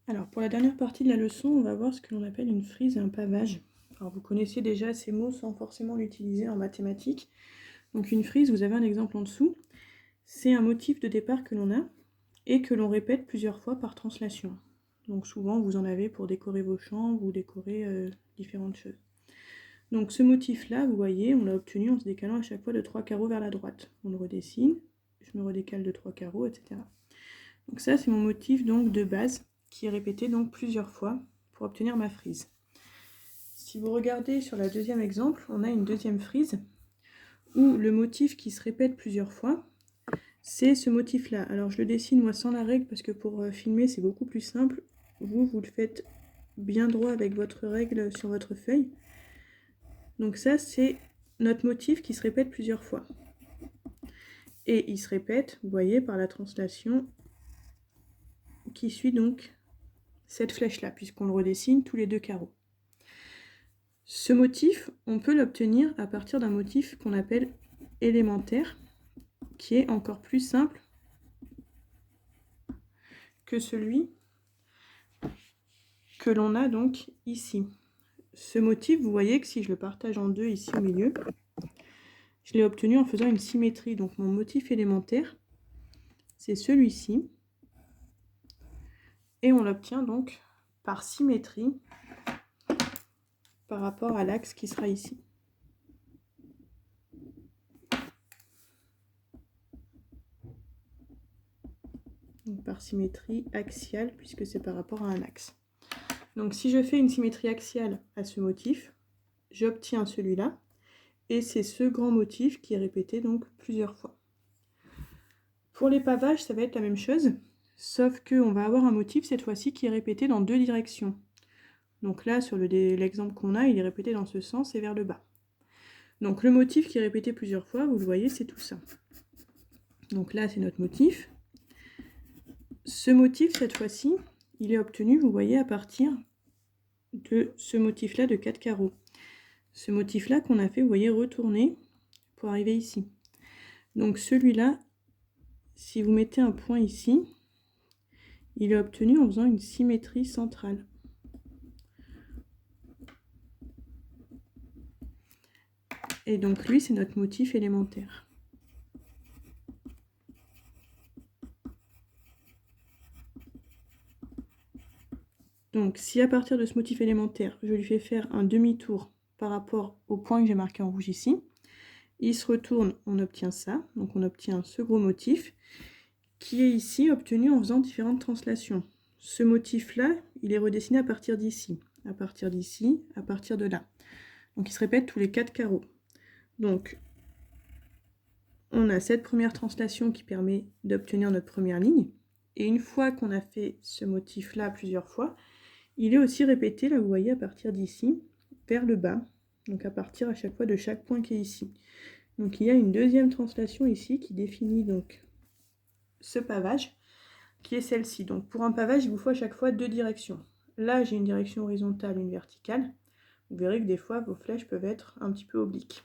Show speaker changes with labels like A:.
A: Alors pour la dernière partie de la leçon, on va voir ce que l'on appelle une frise et un pavage. Alors vous connaissez déjà ces mots sans forcément l'utiliser en mathématiques. Donc une frise, vous avez un exemple en dessous, c'est un motif de départ que l'on a et que l'on répète plusieurs fois par translation. Donc souvent vous en avez pour décorer vos chambres ou décorer différentes choses. Donc ce motif-là, vous voyez, on l'a obtenu en se décalant à chaque fois de 3 carreaux vers la droite. On le redessine, je me redécale de 3 carreaux, etc. Donc ça c'est mon motif donc de base qui est répété donc plusieurs fois pour obtenir ma frise. Si vous regardez sur le deuxième exemple, on a une deuxième frise où le motif qui se répète plusieurs fois, c'est ce motif-là. Alors je le dessine moi sans la règle parce que pour filmer c'est beaucoup plus simple. Vous le faites bien droit avec votre règle sur votre feuille. Donc ça c'est notre motif qui se répète plusieurs fois. Et il se répète, vous voyez, par la translation qui suit donc cette flèche-là, puisqu'on le redessine tous les 2 carreaux. Ce motif, on peut l'obtenir à partir d'un motif qu'on appelle élémentaire, qui est encore plus simple que celui que l'on a donc ici. Ce motif, vous voyez que si je le partage en deux ici au milieu, je l'ai obtenu en faisant une symétrie. Donc mon motif élémentaire, c'est celui-ci. Et on l'obtient donc par symétrie par rapport à l'axe qui sera ici. Donc par symétrie axiale, puisque c'est par rapport à un axe. Donc si je fais une symétrie axiale à ce motif, j'obtiens celui-là, et c'est ce grand motif qui est répété donc plusieurs fois. Pour les pavages, ça va être la même chose, sauf qu'on va avoir un motif cette fois-ci qui est répété dans deux directions. Donc là, sur l'exemple qu'on a, il est répété dans ce sens et vers le bas. Donc le motif qui est répété plusieurs fois, vous le voyez, c'est tout ça. Donc là, c'est notre motif. Ce motif, cette fois-ci, il est obtenu, vous voyez, à partir de ce motif-là de 4 carreaux. Ce motif-là qu'on a fait, vous voyez, retourner pour arriver ici. Donc celui-là, si vous mettez un point ici, il est obtenu en faisant une symétrie centrale. Et donc lui, c'est notre motif élémentaire. Donc si à partir de ce motif élémentaire, je lui fais faire un demi-tour par rapport au point que j'ai marqué en rouge ici, il se retourne, on obtient ça, donc on obtient ce gros motif, qui est ici obtenu en faisant différentes translations. Ce motif-là, il est redessiné à partir d'ici, à partir d'ici, à partir de là. Donc il se répète tous les 4 carreaux. Donc on a cette première translation qui permet d'obtenir notre première ligne, et une fois qu'on a fait ce motif-là plusieurs fois, il est aussi répété, là vous voyez, à partir d'ici, vers le bas, donc à partir à chaque fois de chaque point qui est ici. Donc il y a une deuxième translation ici qui définit donc ce pavage, qui est celle-ci. Donc pour un pavage, il vous faut à chaque fois deux directions. Là, j'ai une direction horizontale, une verticale. Vous verrez que des fois, vos flèches peuvent être un petit peu obliques.